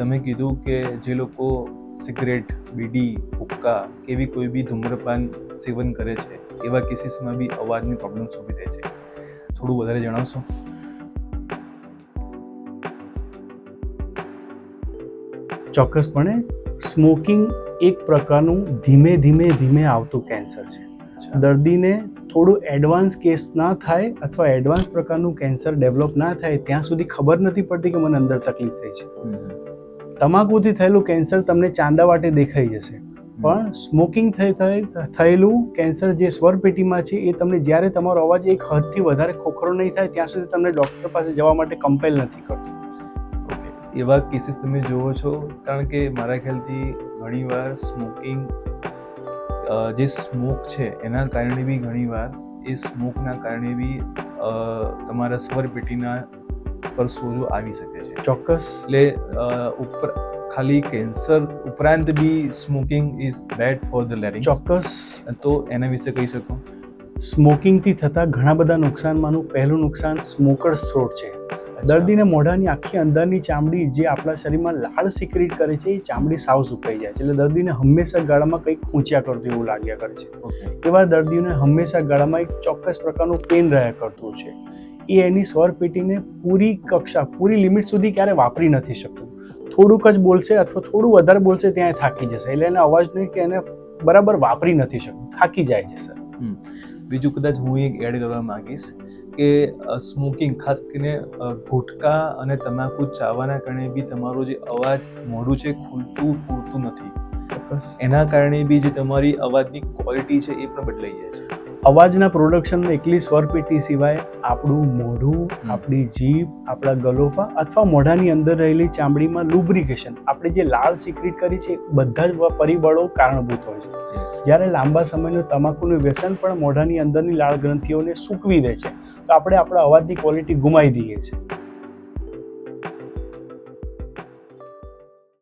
તમે કીધું કે જે લોકો સિગરેટ, બીડી, હુક્કા કે એવી કોઈ બી ધૂમ્રપાન સેવન કરે છે એવા કેસીસમાં બી અવાજની પ્રોબ્લેમ્સ ઊભી થાય છે. થોડું વધારે જણાવશો? ચોક્કસપણે સ્મોકિંગ એક પ્રકારનું ધીમે ધીમે આવતું કેન્સર છે. દર્દીને થોડું એડવાન્સ કેસ ના થાય અથવા એડવાન્સ પ્રકારનું કેન્સર ડેવલપ ના થાય ત્યાં સુધી ખબર નથી પડતી કે મને અંદર તકલીફ થઈ છે. તમાકુથી થયેલું કેન્સર તમને ચાંદાવાટે દેખાઈ જશે, પણ સ્મોકિંગ થયેલું કેન્સર જે સ્વરપેટીમાં છે એ તમને જ્યારે તમારો અવાજ એક હદથી વધારે ખોખરો નહીં થાય ત્યાં સુધી તમને ડૉક્ટર પાસે જવા માટે કમ્પેલ નથી કરતો. એવા કેસીસ તમે જુઓ છો? કારણ કે મારા ખ્યાલથી ઘણીવાર સ્મોકિંગ જે સ્મોક છે એના કારણે બી ઘણીવાર એ સ્મોકના કારણે બી તમારા સ્વરપેટીના પર સોજો આવી શકે છે. ચોક્કસ. એટલે ખાલી કેન્સર ઉપરાંત બી smoking is bad for the larynx. ચોક્કસ. તો એના વિશે કહી શકો? સ્મોકિંગથી થતા ઘણા બધા નુકસાનમાંનું પહેલું નુકસાન સ્મોકર્સ થ્રોટ છે. દર્દીને મોઢાની આખી અંદરની ચામડી જે આપણા શરીરમાં લાળ સિક્રેટ કરે છે એ ચામડી સાવ સુકાઈ જાય છે, એટલે દર્દીને હંમેશા ગળામાં કંઈક ખૂંચ્યા કરતું એવું લાગ્યા કરે છે. એવા દર્દીઓને હંમેશા ગળામાં એક ચોક્કસ પ્રકારનું પેન રહ્યા કરતું છે. એ એની સ્વરપેટીને પૂરી લિમિટ સુધી ક્યારે વાપરી નથી શકતું. થોડુંક જ બોલશે અથવા થોડું વધારે બોલશે ત્યાં થાકી જશે, એટલે એને અવાજને કે એને બરાબર વાપરી નથી શકતું, થાકી જાય છે સર. બીજું કદાચ હું એક એડ કરવા માંગીશ કે સ્મોકિંગ ખાસ કરીને ગુટકા અને તમાકુ ચાવવાના કારણે બી તમારો જે અવાજ મોઢું છે ફૂલતું નથી. એના કારણે બી જે તમારી અવાજની ક્વોલિટી છે એ પણ બદલાઈ જાય છે. અવાજના પ્રોડક્શન એકલી સ્વરપેટી સિવાય આપણું મોઢું, આપણી જીભ, આપણા ગલોફા અથવા મોઢાની અંદર રહેલી ચામડીમાં લુબ્રિકેશન, આપણે જે લાળ સિક્રેટ કરી છે બધા જ પરિબળો કારણભૂત હોય છે. જ્યારે લાંબા સમયનું તમાકુનું વ્યસન પણ મોઢાની અંદરની લાળ ગ્રંથિઓને સૂકવી દે છે, તો આપણે આપણા અવાજની ક્વોલિટી ગુમાવી દઈએ છીએ.